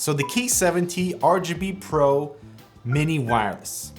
So the K70 RGB Pro Mini Wireless.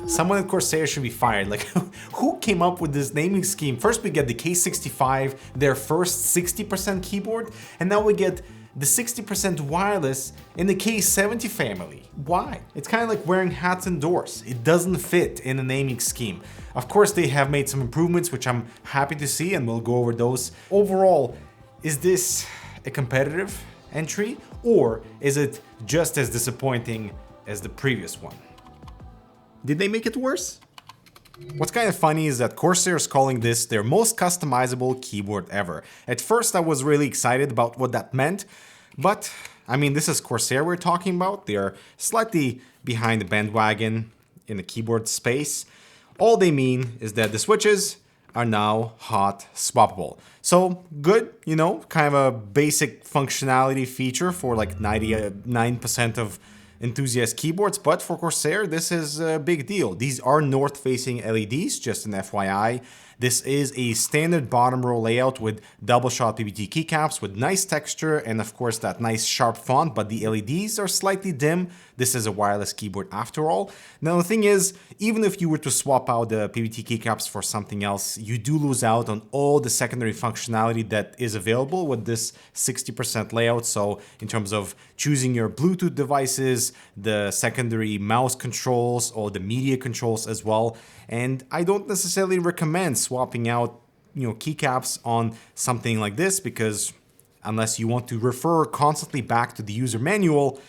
Someone at Corsair should be fired. Like, who came up with this naming scheme? First we get the K65, their first 60% keyboard, and now we get the 60% wireless in the K70 family. Why? It's kind of like wearing hats indoors. It doesn't fit in the naming scheme. Of course, they have made some improvements, which I'm happy to see, and we'll go over those. Overall, is this a competitive entry, or is it just as disappointing as the previous one? Did they make it worse? What's kind of funny is that Corsair is calling this their most customizable keyboard ever. At first I was really excited about what that meant, but I mean, this is Corsair we're talking about. They are slightly behind the bandwagon in the keyboard space. All they mean is that the switches are now hot swappable. So good, you know, kind of a basic functionality feature for like 99% of enthusiast keyboards, but for Corsair, this is a big deal. These are north-facing LEDs, just an FYI. This is a standard bottom row layout with double-shot PBT keycaps with nice texture and of course that nice sharp font, but the LEDs are slightly dim. This is a wireless keyboard after all. Now the thing is, even if you were to swap out the PBT keycaps for something else, you do lose out on all the secondary functionality that is available with this 60% layout. So in terms of choosing your Bluetooth devices, the secondary mouse controls, or the media controls as well. And I don't necessarily recommend swapping out, you know, keycaps on something like this, because unless you want to refer constantly back to the user manual,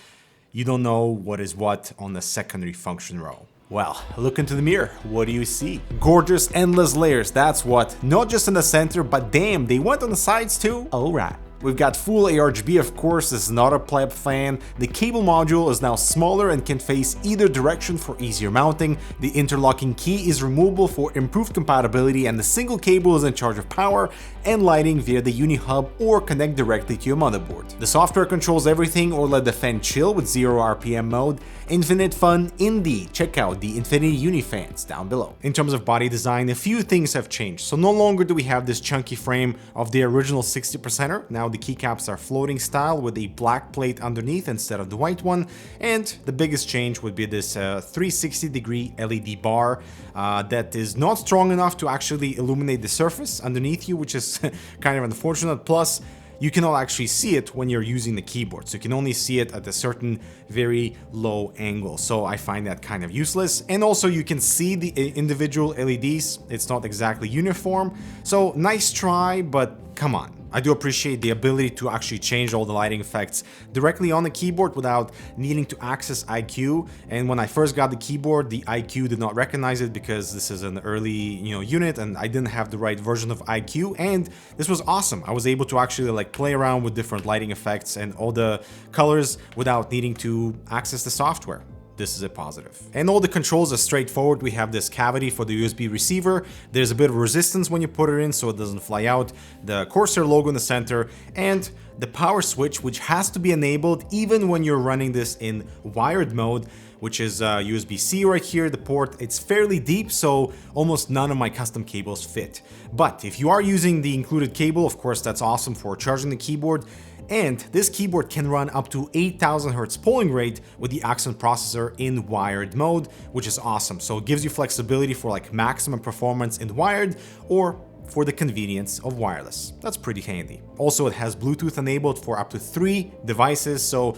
you don't know what is what on the secondary function row. Well, look into the mirror. What do you see? Gorgeous, endless layers, that's what. Not just in the center, but damn, they went on the sides too? Alright. We've got full ARGB, of course, this is not a pleb fan. The cable module is now smaller and can face either direction for easier mounting. The interlocking key is removable for improved compatibility, and the single cable is in charge of power and lighting via the Uni Hub or connect directly to your motherboard. The software controls everything, or let the fan chill with 0 RPM mode. Infinite fun indeed. Check out the Infinity Uni fans down below. In terms of body design, a few things have changed. So no longer do we have this chunky frame of the original 60%er. Now the keycaps are floating style with a black plate underneath instead of the white one. And the biggest change would be this 360-degree LED bar that is not strong enough to actually illuminate the surface underneath you, which is kind of unfortunate. Plus, you cannot actually see it when you're using the keyboard. So you can only see it at a certain very low angle. So I find that kind of useless. And also you can see the individual LEDs. It's not exactly uniform. So nice try, but come on. I do appreciate the ability to actually change all the lighting effects directly on the keyboard without needing to access IQ. And when I first got the keyboard, the IQ did not recognize it because this is an early, unit, and I didn't have the right version of IQ. And this was awesome. I was able to actually like play around with different lighting effects and all the colors without needing to access the software. This is a positive. And all the controls are straightforward. We have this cavity for the USB receiver. There's a bit of resistance when you put it in so it doesn't fly out. The Corsair logo in the center, and the power switch, which has to be enabled even when you're running this in wired mode, which is USB-C right here, the port. It's fairly deep, so almost none of my custom cables fit. But if you are using the included cable, of course, that's awesome for charging the keyboard. And this keyboard can run up to 8000 Hz polling rate with the Accent processor in wired mode, which is awesome. So it gives you flexibility for like maximum performance in wired or for the convenience of wireless. That's pretty handy. Also, it has Bluetooth enabled for up to 3 devices, so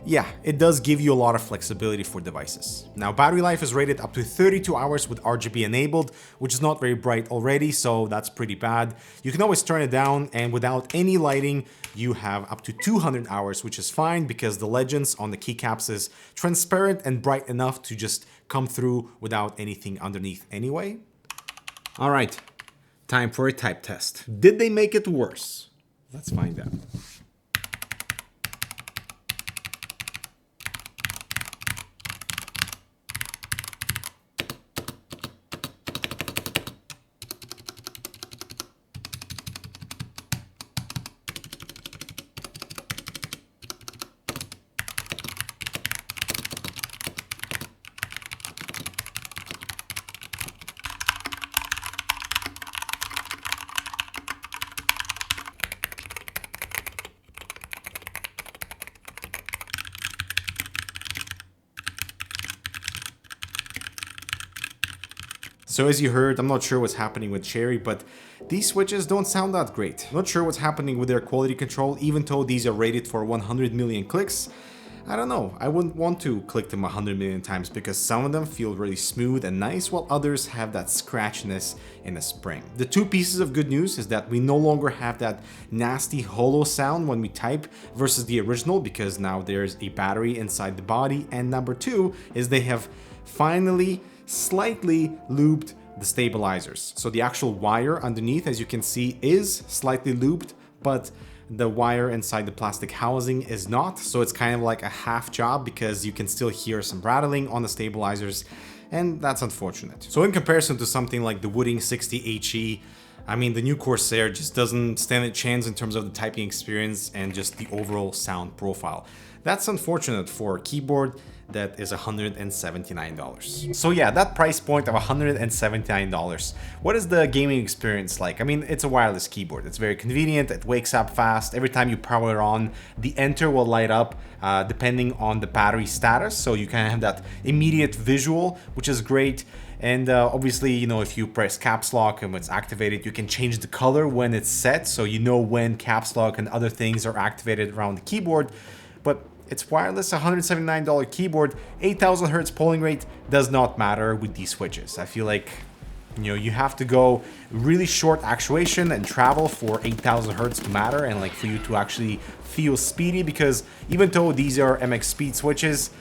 yeah, it does give you a lot of flexibility for devices. Now, battery life is rated up to 32 hours with RGB enabled, which is not very bright already, so that's pretty bad. You can always turn it down, and without any lighting, you have up to 200 hours, which is fine because the legends on the keycaps is transparent and bright enough to just come through without anything underneath anyway. All right, time for a type test. Did they make it worse? Let's find out. So as you heard, I'm not sure what's happening with Cherry, but these switches don't sound that great. Not sure what's happening with their quality control, even though these are rated for 100 million clicks. I don't know, I wouldn't want to click them 100 million times because some of them feel really smooth and nice, while others have that scratchiness in the spring. The two pieces of good news is that we no longer have that nasty hollow sound when we type versus the original, because now there's a battery inside the body, and number two is they have finally slightly lubed the stabilizers. So the actual wire underneath, as you can see, is slightly lubed, but the wire inside the plastic housing is not, so it's kind of like a half job because you can still hear some rattling on the stabilizers, and that's unfortunate. So in comparison to something like the Wooting 60HE, I mean, the new Corsair just doesn't stand a chance in terms of the typing experience and just the overall sound profile. That's unfortunate for a keyboard that is $179. So yeah, that price point of $179. What is the gaming experience like? I mean, it's a wireless keyboard. It's very convenient. It wakes up fast. Every time you power it on, the enter will light up depending on the battery status. So you kind of have that immediate visual, which is great. And obviously, you know, if you press caps lock and when it's activated, you can change the color when it's set. So you know when caps lock and other things are activated around the keyboard. But it's wireless, $179 keyboard, 8,000 hertz polling rate does not matter with these switches. I feel like, you know, you have to go really short actuation and travel for 8,000 hertz to matter, and like for you to actually feel speedy, because even though these are MX speed switches,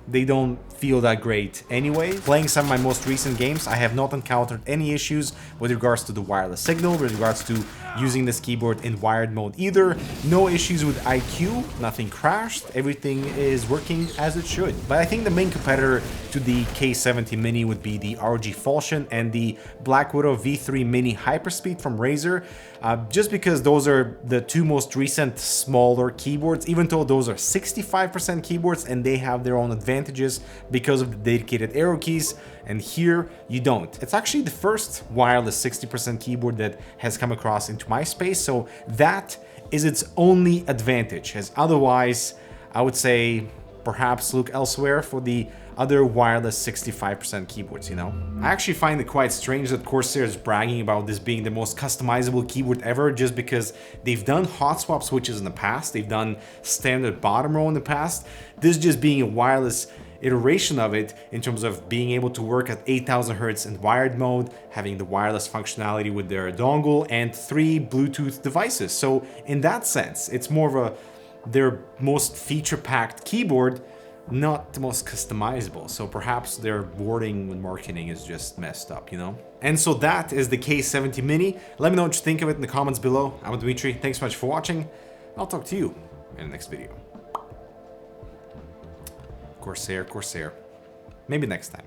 they don't feel that great anyway. Playing some of my most recent games, I have not encountered any issues with regards to the wireless signal, with regards to using this keyboard in wired mode either. No issues with IQ, nothing crashed, everything is working as it should. But I think the main competitor to the K70 Mini would be the ROG Falchion and the Black Widow V3 Mini Hyperspeed from Razer, just because those are the two most recent smaller keyboards, even though those are 65% keyboards and they have their own advantages because of the dedicated arrow keys, and here you don't. It's actually the first wireless 60% keyboard that has come across into my space, so that is its only advantage, as otherwise I would say perhaps look elsewhere for the other wireless 65% keyboards, you know? I actually find it quite strange that Corsair is bragging about this being the most customizable keyboard ever, just because they've done hot swap switches in the past, they've done standard bottom row in the past. This just being a wireless iteration of it in terms of being able to work at 8,000 hertz in wired mode, having the wireless functionality with their dongle and 3 Bluetooth devices. So in that sense, it's more of their most feature-packed keyboard, not the most customizable. So perhaps their wording and marketing is just messed up, you know? And so that is the K70 Mini. Let me know what you think of it in the comments below. I'm Dmitry. Thanks so much for watching. I'll talk to you in the next video. Corsair. Maybe next time.